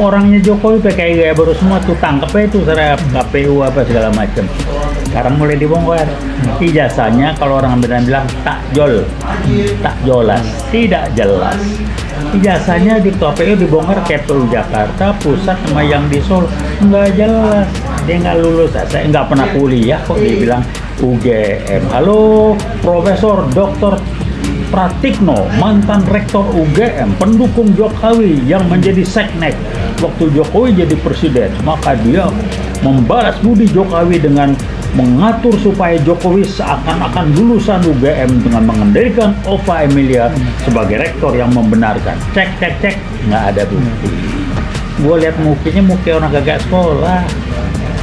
Orangnya Jokowi pakai gaya baru semua tuh, tangkap aja tuh serap KPU apa segala macam. Sekarang mulai dibongkar. Ijazahnya kalau orang bilang takjol, tak jelas, tidak jelas. Ijazahnya di KPU dibongkar, KPU Jakarta Pusat sama yang di Solo nggak jelas. Dia nggak lulus, saya nggak pernah kuliah kok dia bilang UGM. Halo, Profesor Dr. Pratikno, mantan rektor UGM, pendukung Jokowi yang menjadi seknek waktu Jokowi jadi presiden, maka dia membalas budi Jokowi dengan mengatur supaya Jokowi seakan-akan lulusan UGM dengan mengendalikan Ova Emilia sebagai rektor yang membenarkan. Cek, nggak ada bukti. Gue lihat mukanya orang kagak sekolah.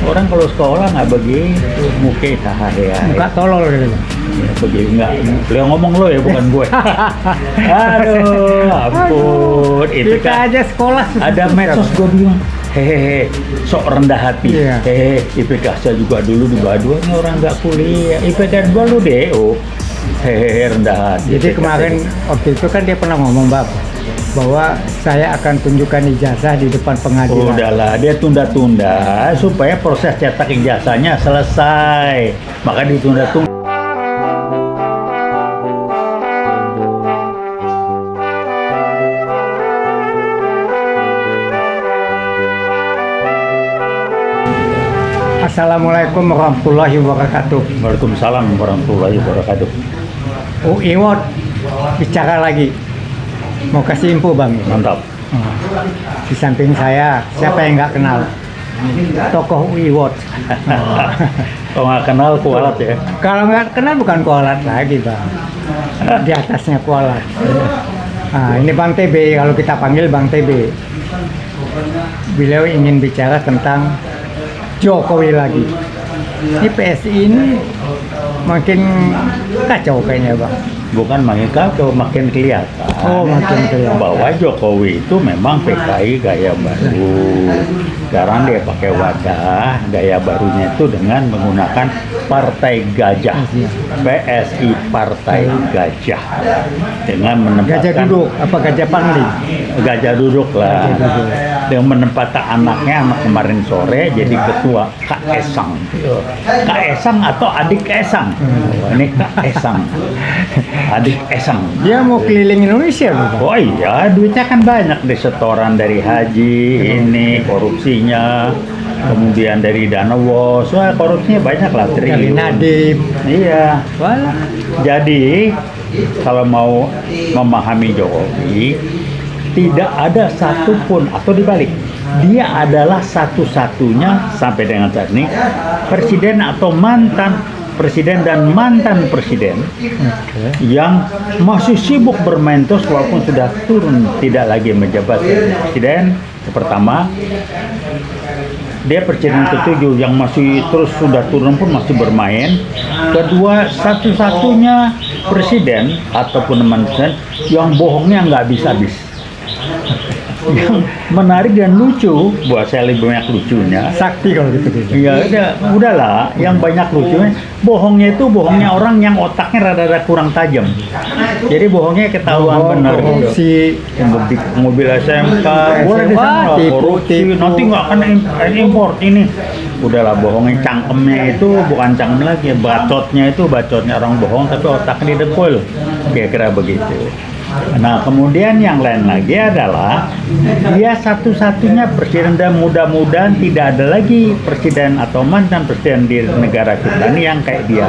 Orang kalau sekolah nggak begitu, muka cahaya. Muka tolol gitu. Ya, begitu nggak. Lo yang ngomong lo ya, bukan gue. Aduh, ampun. Itu Kita kan aja sekolah. ada medsos gue bilang, hehehe, sok rendah hati. Iya. Hehehe, IPK saya juga dulu di Badua, ini orang nggak kuliah. IPK gue lu DO. Hehehe, rendah hati. Jadi kemarin waktu itu kan dia pernah ngomong bahwa saya akan tunjukkan ijazah di depan pengadilan. Udahlah, dia tunda-tunda supaya proses cetak ijazahnya selesai. Maka ditunda-tunda. Assalamualaikum warahmatullahi wabarakatuh. Waalaikumsalam warahmatullahi wabarakatuh. Iwot bicara lagi. Mau kasih info Bang. Mantap. Di samping saya, siapa yang nggak kenal? Tokoh Iwot. Kalau nggak kenal kualat ya. Kalau nggak kenal bukan kualat lagi Bang. Di atasnya kualat. Nah, ini Bang TB, kalau kita panggil Bang TB. Beliau ingin bicara tentang Jokowi lagi. Ini PSI ini makin kacau kayaknya Bang. Bukan makin kacau, makin kelihatan. Oh, makin kelihatan. Bahwa Jokowi itu memang PKI gaya baru. Sekarang dia pakai wadah gaya barunya itu dengan menggunakan Partai Gajah. PSI Partai Gajah. Dengan menempatkan Gajah duduk, apa gajah pangling? Gajah duduk lah. Gajah duduk. Dengan menempatkan anak kemarin sore jadi ketua Kaesang. Kaesang atau adik Esang? Oh, ini Kaesang. Adik Esang. Dia mau keliling Indonesia loh Bang. Oh iya, duitnya kan banyak deh, setoran dari haji, ini korupsinya, kemudian dari dana WOS, wah korupsinya banyak lah, Dari triliun. Nadiem. Iya. Walah. Jadi kalau mau memahami Jokowi, tidak ada satupun atau dibalik, dia adalah satu-satunya sampai dengan saat ini presiden atau mantan presiden dan mantan presiden yang masih sibuk bermain terus walaupun sudah turun tidak lagi menjabat presiden. Pertama, dia presiden ketujuh yang masih terus sudah turun pun masih bermain. Kedua, satu-satunya presiden ataupun mantan yang bohongnya nggak habis-habis. Yang menarik dan lucu, buat saya lebih banyak lucunya. Sakti kalau gitu. Iya, udahlah. Yang banyak lucunya, bohongnya itu bohongnya orang yang otaknya rada-rada kurang tajam. Jadi bohongnya ketahuan benar. Si Mobil SMK, boleh di sana korupsi, nanti nggak akan import ini. Udahlah, bohongnya cangkemnya itu bukan cangkem lagi, bacotnya orang bohong, tapi otaknya didengkul. Kira-kira begitu. Nah, kemudian yang lain lagi adalah dia satu-satunya presiden dan mudah-mudahan tidak ada lagi presiden atau mantan presiden di negara kita ini yang kayak dia.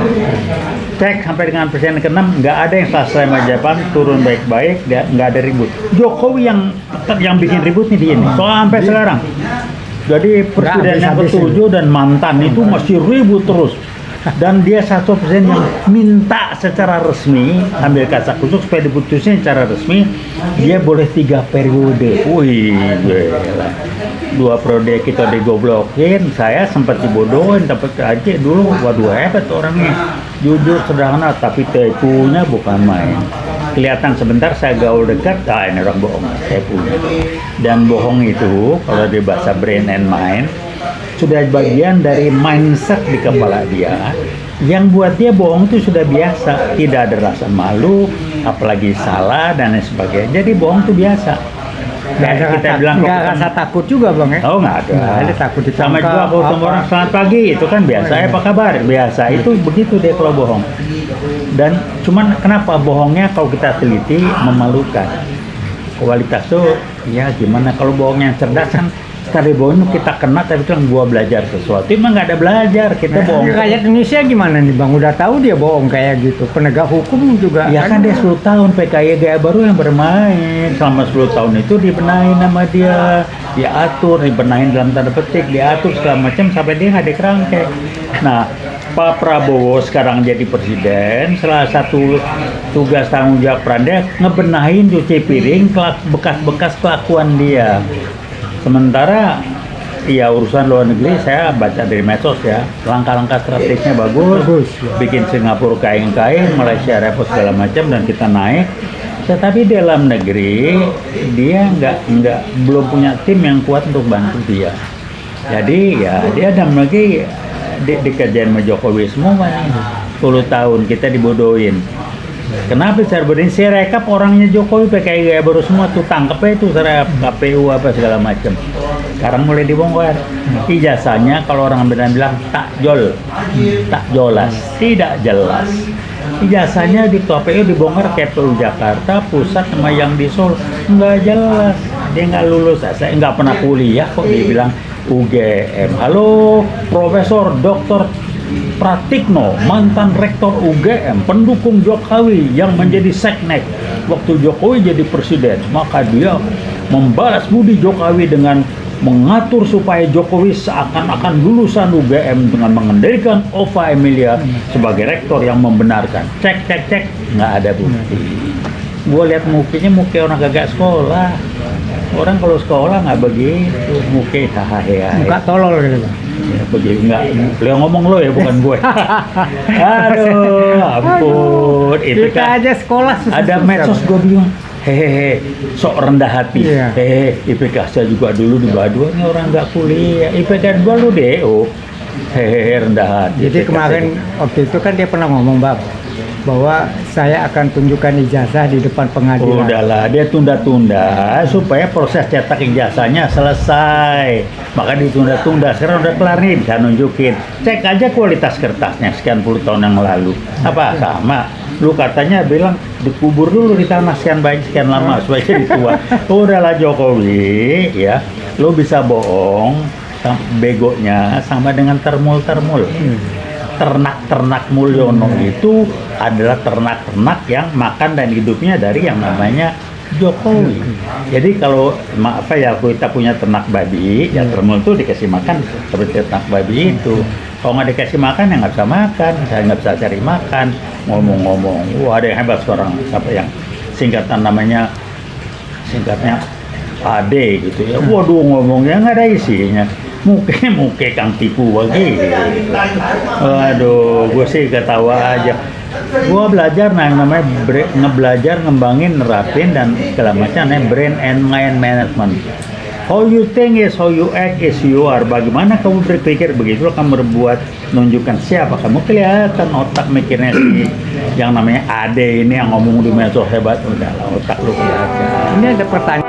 Cek sampai dengan presiden ke-6 nggak ada yang selesai majapan turun baik-baik, nggak ada ribut. Jokowi yang bikin ribut nih di ini. Soal sampai sekarang. Jadi presiden yang ke-7 dan mantan itu masih ribut terus. Dan dia satu presiden yang minta secara resmi ambil kaca kusuk supaya diputusin secara resmi dia boleh 3 periode. Wih, gila. 2 periode kita digoblokin, saya sempat dibodohin, dapat aja dulu. Waduh, hebat orangnya, jujur sederhana tapi tepunya bukan main. Kelihatan sebentar saya gaul dekat, ini orang bohong, tepunya. Dan bohong itu kalau di bahasa brain and mind sudah bagian dari mindset di kepala dia yang buat dia bohong itu sudah biasa, tidak ada rasa malu apalagi salah dan lain sebagainya. Jadi bohong itu biasa. Nggak ada kita rasa, bilang nggak rasa takut juga bang ya? oh nggak ada. Nggak ada takut ditangkap. Sama juga kalau ketemu apa. orang selamat pagi itu kan biasa. Oh, iya. Apa kabar? Biasa. Itu begitu deh kalau bohong. Dan cuman kenapa bohongnya kalau kita teliti memalukan. Kualitas tuh ya gimana kalau bohong yang cerdas kan sekali bohong kita kena tapi kan gua belajar sesuatu emang nggak ada belajar kita bohong. Rakyat Indonesia gimana nih bang? Udah tahu dia bohong kayak gitu. Penegak hukum juga. Ya kan dia 10 tahun PKI gaya baru yang bermain selama 10 tahun itu dibenahin sama dia, diatur, dibenahin dalam tanda petik, diatur segala macam sampai dia nggak dikerangkeng. Nah, Pak Prabowo sekarang jadi presiden, salah satu tugas tanggung jawab peran dia ngebenahin cuci piring bekas-bekas kelakuan dia. Sementara ya urusan luar negeri saya baca dari medsos ya, langkah-langkah strategisnya bagus, bikin Singapura kain-kain, Malaysia repot segala macam dan kita naik. Tetapi dalam negeri dia belum punya tim yang kuat untuk bantu dia. Jadi ya dia dalam negeri dikerjain sama Jokowi semua nih. 10 tahun kita dibodohin. Kenapa saya berdiri? Saya rekap orangnya Jokowi PKI gaya baru semua tuh tangkapnya itu saya KPU apa segala macam. Sekarang mulai dibongkar. Ijazahnya kalau orang benar bilang tak jelas, tidak jelas. Ijazahnya di KPU dibongkar KPU Jakarta Pusat sama yang di Solo nggak jelas. Dia nggak lulus, saya nggak pernah kuliah kok dia bilang UGM. Halo, Profesor Dr. Pratikno, mantan rektor UGM, pendukung Jokowi yang menjadi seknek waktu Jokowi jadi presiden, maka dia membalas budi Jokowi dengan mengatur supaya Jokowi seakan-akan lulusan UGM dengan mengendalikan Ova Emilia sebagai rektor yang membenarkan. Cek, nggak ada bukti. Gue lihat mukanya orang kagak sekolah. Orang kalau sekolah nggak begitu, muka hahaha. Muka tolol gitu bang. Ya begini nggak, lo yang ngomong lo ya bukan gue. Aduh, ampun. Itu Kita kan aja sekolah ada medsos gue bingung. Hehehe, sok rendah hati. Iya. Hehehe, IPK saya juga dulu di bawah ini orang nggak kuliah. IPK gue lu DO. Hehehe, rendah hati. Jadi IPK kemarin waktu itu kan dia pernah ngomong bang bahwa saya akan tunjukkan ijazah di depan pengadilan. Udahlah, dia tunda-tunda supaya proses cetak ijazahnya selesai. Maka ditunda-tunda. Sekarang udah kelar nih, bisa nunjukin. Cek aja kualitas kertasnya sekian puluh tahun yang lalu. Apa sama? Lu katanya bilang dikubur dulu di tanah sekian banyak sekian lama supaya jadi tua. Udahlah Jokowi, ya. Lu bisa bohong, begonya sama dengan termul-termul. Ternak-ternak Mulyono itu adalah ternak-ternak yang makan dan hidupnya dari yang namanya Jokowi. Jadi kalau maaf ya kita punya ternak babi, ya termul itu dikasih makan seperti ternak babi itu. Kalau nggak dikasih makan ya nggak bisa makan, saya nggak bisa cari makan. Ngomong-ngomong, wah ada yang hebat seorang siapa yang singkatnya AD gitu ya. Waduh ngomongnya nggak ada isinya. Muke kang tipu begitu. Waduh, gue sih ketawa aja. Gue belajar namanya ngebelajar, ngembangin, nerapin dan segala macam namanya brain and mind management. How you think is how you act is you are. Bagaimana kamu berpikir begitu kamu berbuat, menunjukkan siapa kamu. Kelihatan otak mikirnya si yang namanya Ade ini yang ngomong di medsos hebat, udahlah otak lu kelihatan. Ini ada pertanyaan.